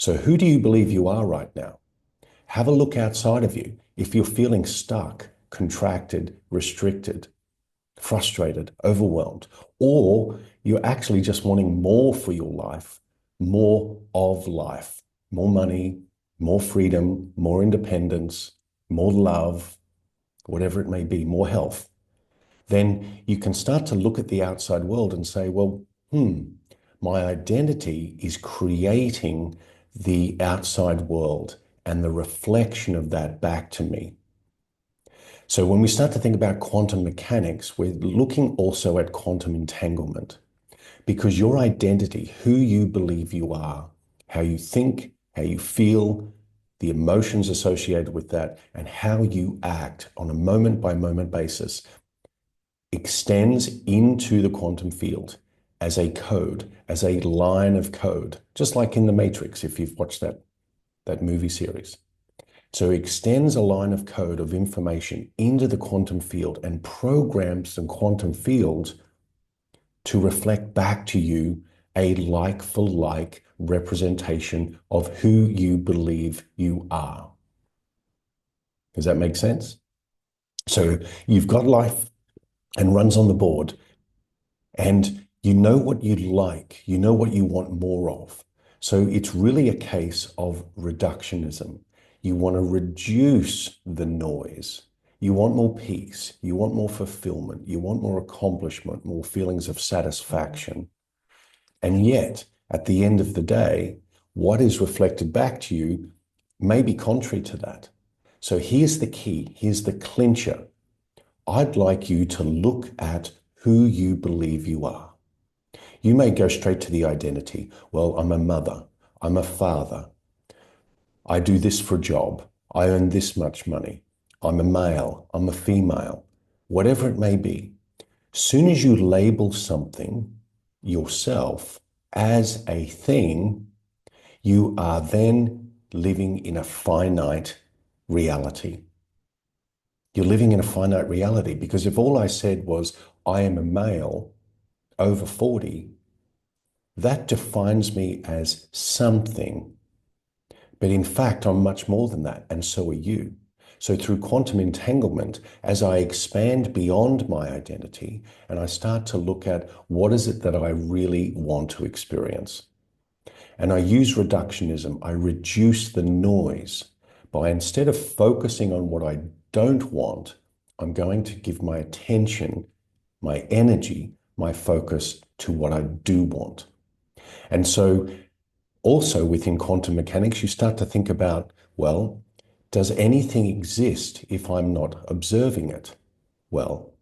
So who do you believe you are right now? Have a look outside of you. If you're feeling stuck, contracted, restricted, frustrated, overwhelmed, or you're actually just wanting more for your life, more of life, more money, more freedom, more independence, more love, whatever it may be, more health, then you can start to look at the outside world and say, well, my identity is creating the outside world and the reflection of that back to me. So when we start to think about quantum mechanics, we're looking also at quantum entanglement, because your identity, who you believe you are, how you think, how you feel, the emotions associated with that, and how you act on a moment by moment basis extends into the quantum field as a code, as a line of code, just like in The Matrix, if you've watched that movie series. So it extends a line of code of information into the quantum field and programs the quantum field to reflect back to you a like for like representation of who you believe you are. Does that make sense? So you've got life and runs on the board, and you know what you like, you know what you want more of. So it's really a case of reductionism. You want to reduce the noise. You want more peace. You want more fulfillment. You want more accomplishment, more feelings of satisfaction. And yet, at the end of the day, what is reflected back to you may be contrary to that. So here's the key. Here's the clincher. I'd like you to look at who you believe you are. You may go straight to the identity. Well, I'm a mother. I'm a father. I do this for a job. I earn this much money. I'm a male. I'm a female. Whatever it may be. Soon as you label something yourself as a thing, you are then living in a finite reality. You're living in a finite reality, because if all I said was, I am a male over 40, that defines me as something. But in fact, I'm much more than that, and so are you. So through quantum entanglement, as I expand beyond my identity and I start to look at what is it that I really want to experience, and I use reductionism, I reduce the noise by, instead of focusing on what I don't want, I'm going to give my attention, my energy, my focus to what I do want. And so also within quantum mechanics, you start to think about, well, does anything exist if I'm not observing it? Well,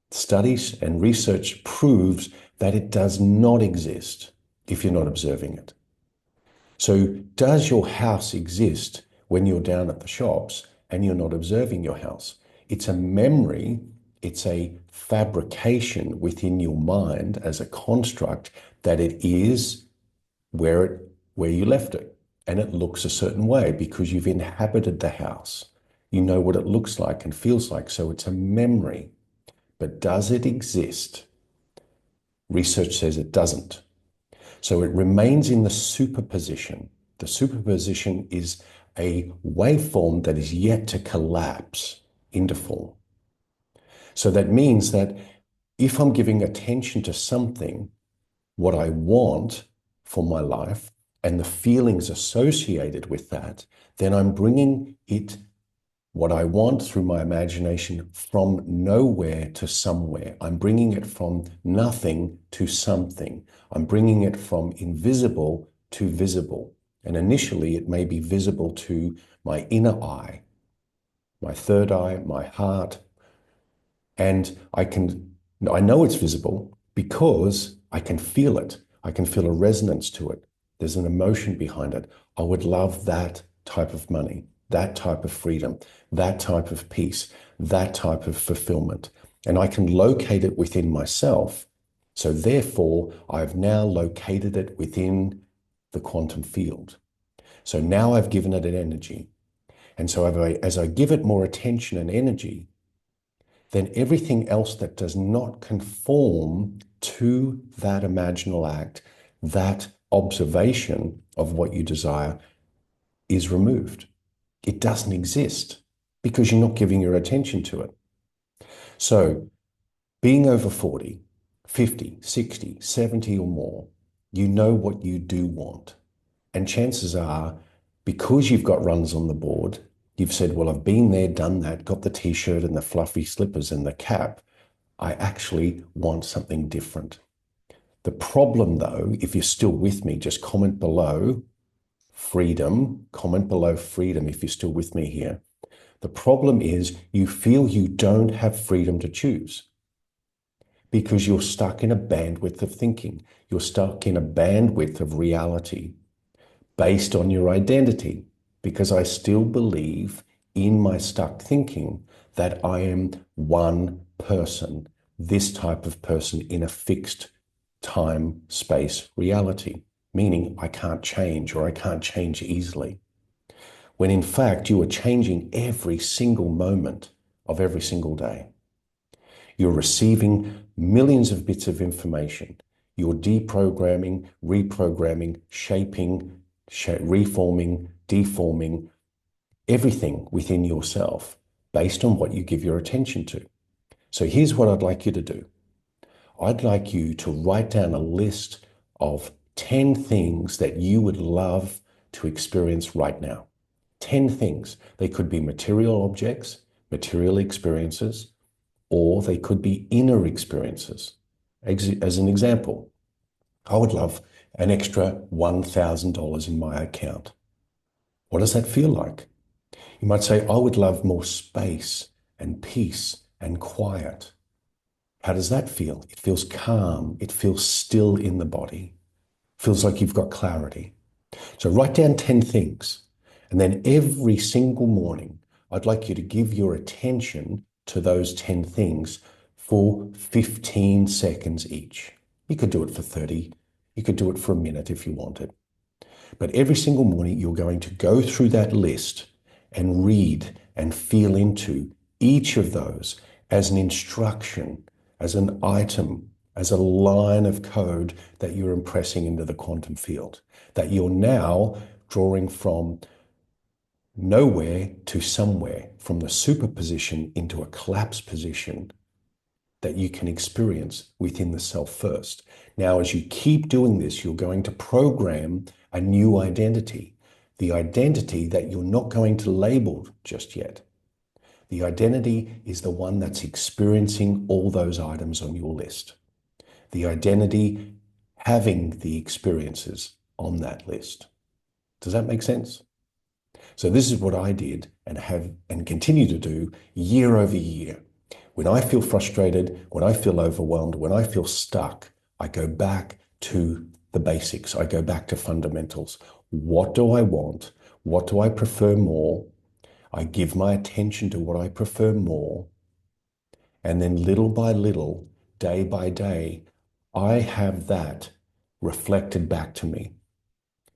studies and research proves that it does not exist if you're not observing it. So does your house exist when you're down at the shops and you're not observing your house? It's a memory, it's a fabrication within your mind as a construct that it is where you left it. And it looks a certain way because you've inhabited the house. You know what it looks like and feels like. So it's a memory. But does it exist? Research says it doesn't. So it remains in the superposition. The superposition is a waveform that is yet to collapse into form. So that means that if I'm giving attention to something, what I want for my life and the feelings associated with that, then I'm bringing it, what I want through my imagination, from nowhere to somewhere. I'm bringing it from nothing to something. I'm bringing it from invisible to visible. And initially it may be visible to my inner eye, my third eye, my heart. And I know it's visible because I can feel it. I can feel a resonance to it. There's an emotion behind it. I would love that type of money, that type of freedom, that type of peace, that type of fulfillment. And I can locate it within myself. So therefore, I've now located it within the quantum field. So now I've given it an energy. And so as I give it more attention and energy, then everything else that does not conform to that imaginal act, that observation of what you desire, is removed. It doesn't exist because you're not giving your attention to it. So being over 40, 50, 60, 70 or more, you know what you do want. And chances are, because you've got runs on the board, you've said, well, I've been there, done that, got the t-shirt and the fluffy slippers and the cap. I actually want something different. The problem though, if you're still with me, just comment below freedom, comment below freedom if you're still with me here. The problem is you feel you don't have freedom to choose because you're stuck in a bandwidth of thinking. You're stuck in a bandwidth of reality based on your identity, because I still believe in my stuck thinking that I am one person, this type of person in a fixed time, space, reality, meaning I can't change or I can't change easily. When in fact, you are changing every single moment of every single day. You're receiving millions of bits of information. You're deprogramming, reprogramming, shaping, reforming, deforming everything within yourself based on what you give your attention to. So here's what I'd like you to do. I'd like you to write down a list of 10 things that you would love to experience right now. 10 things. They could be material objects, material experiences, or they could be inner experiences. As an example, I would love an extra $1,000 in my account. What does that feel like? You might say, I would love more space and peace and quiet. How does that feel? It feels calm. It feels still in the body. It feels like you've got clarity. So write down 10 things. And then every single morning, I'd like you to give your attention to those 10 things for 15 seconds each. You could do it for 30. You could do it for a minute if you wanted. But every single morning, you're going to go through that list and read and feel into each of those as an instruction, as an item, as a line of code that you're impressing into the quantum field, that you're now drawing from nowhere to somewhere, from the superposition into a collapse position that you can experience within the self first. Now, as you keep doing this, you're going to program a new identity, the identity that you're not going to label just yet. The identity is the one that's experiencing all those items on your list. The identity having the experiences on that list. Does that make sense? So this is what I did and have and continue to do year over year. When I feel frustrated, when I feel overwhelmed, when I feel stuck, I go back to the basics. I go back to fundamentals. What do I want? What do I prefer more? I give my attention to what I prefer more. And then little by little, day by day, I have that reflected back to me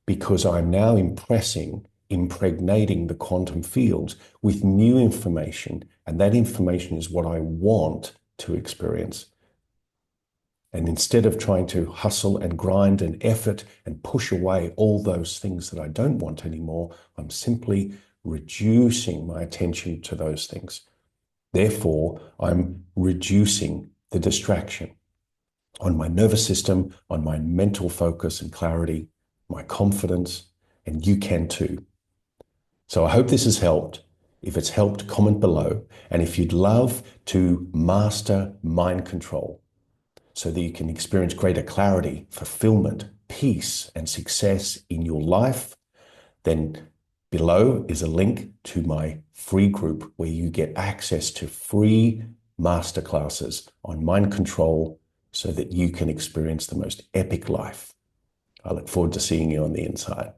because I'm now impregnating the quantum fields with new information. And that information is what I want to experience. And instead of trying to hustle and grind and effort and push away all those things that I don't want anymore, I'm simply reducing my attention to those things. Therefore, I'm reducing the distraction on my nervous system, on my mental focus and clarity, my confidence, and you can too. So I hope this has helped. If it's helped, comment below. And if you'd love to master mind control so that you can experience greater clarity, fulfillment, peace, and success in your life, then below is a link to my free group where you get access to free masterclasses on mind control so that you can experience the most epic life. I look forward to seeing you on the inside.